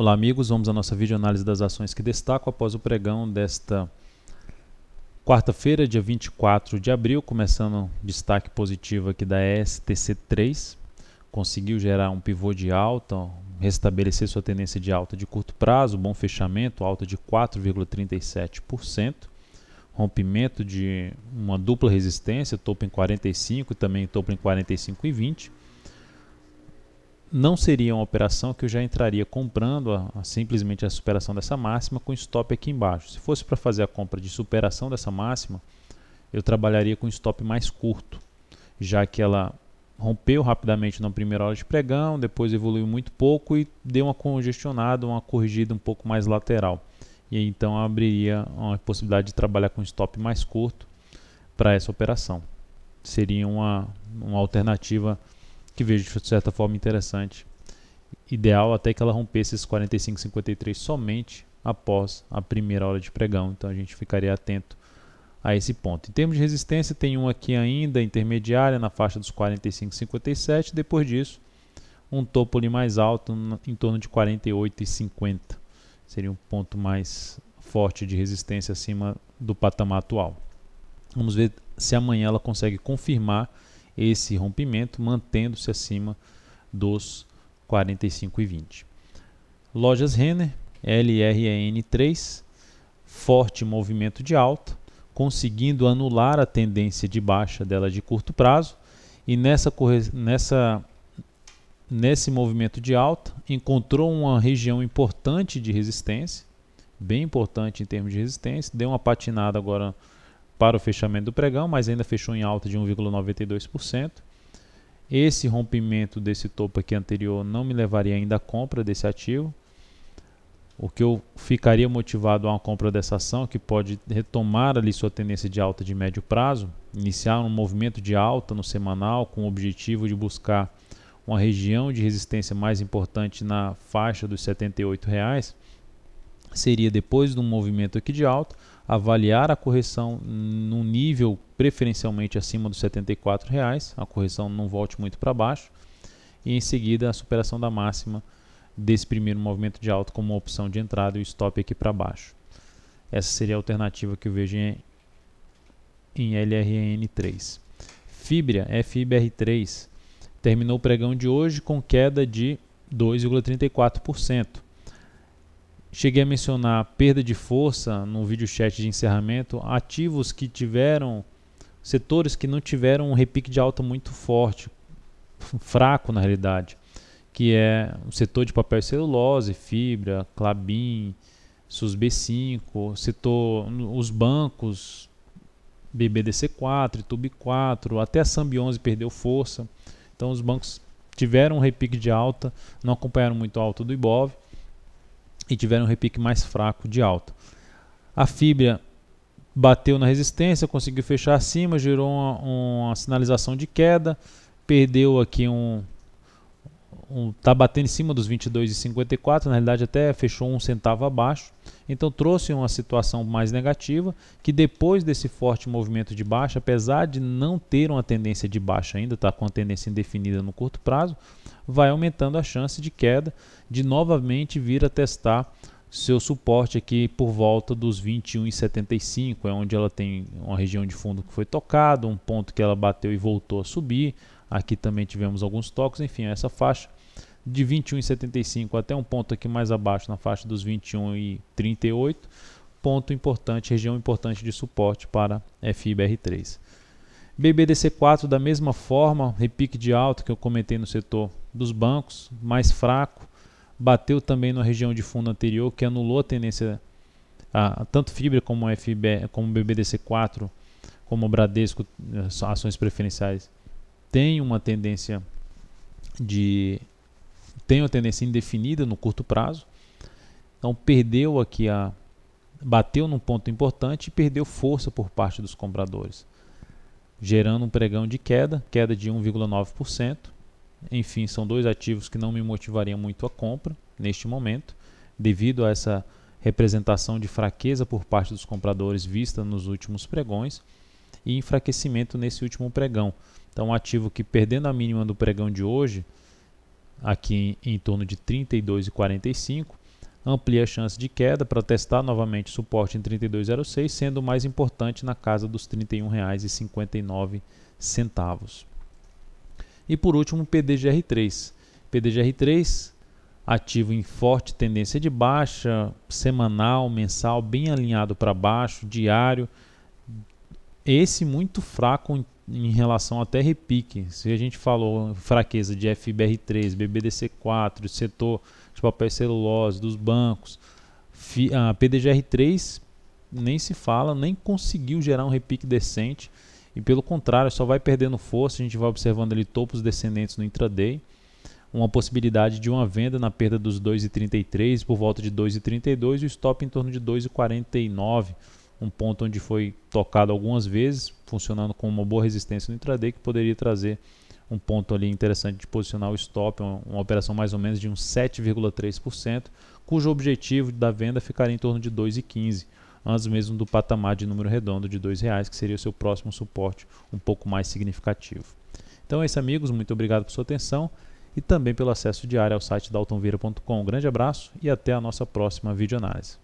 Olá amigos, vamos à nossa videoanálise das ações que destacam após o pregão desta quarta-feira, dia 24 de abril, começando destaque positivo aqui da STC3, conseguiu gerar um pivô de alta, restabelecer sua tendência de alta de curto prazo, bom fechamento, alta de 4,37%, rompimento de uma dupla resistência, topo em 45 e também topo em 45,20. Não seria uma operação que eu já entraria comprando simplesmente a superação dessa máxima com stop aqui embaixo. Se fosse para fazer a compra de superação dessa máxima, eu trabalharia com stop mais curto, já que ela rompeu rapidamente na primeira hora de pregão, depois evoluiu muito pouco e deu uma congestionada, uma corrigida um pouco mais lateral. E então abriria uma possibilidade de trabalhar com stop mais curto para essa operação. Seria uma alternativa que vejo de certa forma interessante. Ideal até que ela rompesse esses 45,53 somente após a primeira hora de pregão. Então a gente ficaria atento a esse ponto. Em termos de resistência, tem um aqui ainda intermediária na faixa dos 45,57. Depois disso, um topo ali mais alto em torno de 48,50. Seria um ponto mais forte de resistência acima do patamar atual. Vamos ver se amanhã ela consegue confirmar esse rompimento, mantendo-se acima dos 45,20. Lojas Renner, LRN3, forte movimento de alta, conseguindo anular a tendência de baixa dela de curto prazo, e nesse movimento de alta encontrou uma região importante de resistência, bem importante em termos de resistência, deu uma patinada agora para o fechamento do pregão, mas ainda fechou em alta de 1,92%. Esse rompimento desse topo aqui anterior não me levaria ainda à compra desse ativo. O que eu ficaria motivado a uma compra dessa ação, que pode retomar ali sua tendência de alta de médio prazo, iniciar um movimento de alta no semanal com o objetivo de buscar uma região de resistência mais importante na faixa dos R$ 78,00, seria depois de um movimento aqui de alta, avaliar a correção num nível preferencialmente acima dos R$ 74,00, a correção não volte muito para baixo, e em seguida a superação da máxima desse primeiro movimento de alta como uma opção de entrada e o stop aqui para baixo. Essa seria a alternativa que eu vejo em LRN3. Fibria, FIBR3, terminou o pregão de hoje com queda de 2,34%. Cheguei a mencionar perda de força no vídeo chat de encerramento, ativos que tiveram, setores que não tiveram um repique de alta muito forte, fraco na realidade, que é o setor de papel e celulose, fibra, Klabin, SUSB5, os bancos, BBDC4, Tube4, até a Sambi11 perdeu força. Então os bancos tiveram um repique de alta, não acompanharam muito a alta do Ibov, e tiveram um repique mais fraco de alta. A fibra bateu na resistência, conseguiu fechar acima, gerou uma sinalização de queda, perdeu aqui está batendo em cima dos 22,54, na realidade até fechou 1 centavo abaixo, então trouxe uma situação mais negativa, que depois desse forte movimento de baixa, apesar de não ter uma tendência de baixa ainda, está com a tendência indefinida no curto prazo, vai aumentando a chance de queda, de novamente vir a testar seu suporte aqui por volta dos 21,75, é onde ela tem uma região de fundo que foi tocada, um ponto que ela bateu e voltou a subir, aqui também tivemos alguns toques, enfim, essa faixa de 21,75 até um ponto aqui mais abaixo na faixa dos 21,38, ponto importante, região importante de suporte para FIBR3. BBDC4 da mesma forma, repique de alta que eu comentei no setor dos bancos, mais fraco, bateu também na região de fundo anterior que anulou a tendência, tanto fibra como como BBDC4, como o Bradesco, ações preferenciais, tem uma tendência indefinida no curto prazo. Então perdeu aqui bateu num ponto importante e perdeu força por parte dos compradores, gerando um pregão de queda de 1,9%. Enfim, são dois ativos que não me motivariam muito a compra neste momento, devido a essa representação de fraqueza por parte dos compradores vista nos últimos pregões e enfraquecimento nesse último pregão. Então, um ativo que, perdendo a mínima do pregão de hoje, aqui em torno de 32,45, amplia a chance de queda para testar novamente suporte em 32,06, sendo o mais importante na casa dos R$ 31,59. E por último, PDGR3. PDGR3, ativo em forte tendência de baixa, semanal, mensal, bem alinhado para baixo, diário. Esse muito fraco em relação até repique. Se a gente falou fraqueza de FBR3, BBDC4, setor de papel e celulose, dos bancos, a PDGR3 nem se fala, nem conseguiu gerar um repique decente e pelo contrário só vai perdendo força. A gente vai observando ali topos descendentes no intraday, uma possibilidade de uma venda na perda dos 2,33 por volta de 2,32 e o stop em torno de 2,49, um ponto onde foi tocado algumas vezes, funcionando como uma boa resistência no intraday, que poderia trazer um ponto ali interessante de posicionar o stop, uma operação mais ou menos de uns 7,3%, cujo objetivo da venda ficaria em torno de 2,15, antes mesmo do patamar de número redondo de R$ 2,00, que seria o seu próximo suporte um pouco mais significativo. Então é isso, amigos, muito obrigado por sua atenção e também pelo acesso diário ao site daltonvieira.com. Um grande abraço e até a nossa próxima videoanálise.